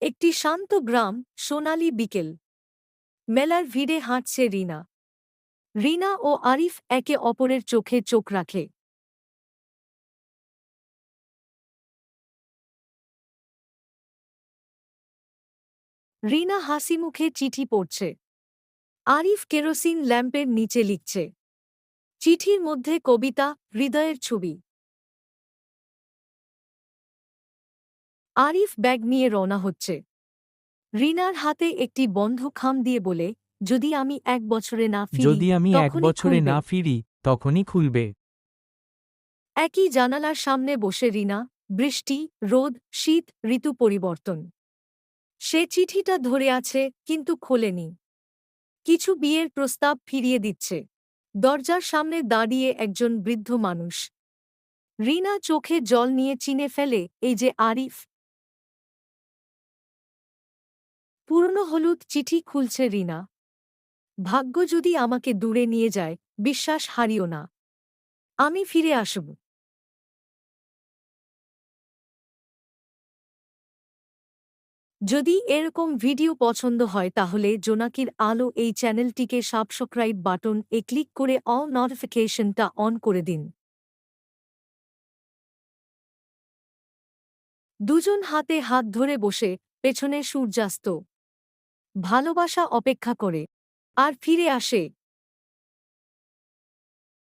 একটি শান্ত গ্রাম, সোনালি বিকেল। মেলার ভিড়ে হাঁটছে রিনা। রিনা ও আরিফ একে অপরের চোখে চোখ রাখে। রিনা হাসিমুখে চিঠি পড়ছে। আরিফ কেরোসিন ল্যাম্পের নিচে লিখছে। চিঠির মধ্যে কবিতা, হৃদয়ের ছবি। আরিফ ব্যাগ নিয়ে রওনা হচ্ছে। রিনার হাতে একটি বন্ধ খাম দিয়ে বলে, যদি আমি ১ বছরে না ফিরি, যদি আমি ১ তখনই বছরে খুলবে। না ফিরি, তখনই খুলবে। একই জানালার সামনে বসে রিনা। বৃষ্টি, রোদ, শীত, ঋতু পরিবর্তন। সে চিঠিটা ধরে আছে, কিন্তু খোলেনি। কিছু বিয়ের প্রস্তাব ফিরিয়ে দিচ্ছে। দরজার সামনে দাঁড়িয়ে একজন বৃদ্ধ মানুষ। রিনা চোখে জল নিয়ে চিনে ফেলে, এই যে আরিফ। পুরনো হলুদ চিঠি খুলছে রিনা। ভাগ্য যদি আমাকে দূরে নিয়ে যায়, বিশ্বাস হারিও না। আমি ফিরে আসব। যদি এরকম ভিডিও পছন্দ হয় তাহলে জোনাকির আলো এই চ্যানেলটিকে সাবস্ক্রাইব বাটন এ ক্লিক করে অল নোটিফিকেশনটা অন করে দিন। দুজন হাতে হাত ধরে বসে, পেছনে সূর্যাস্ত। ভালোবাসা অপেক্ষা করে। আর ফিরে আসে।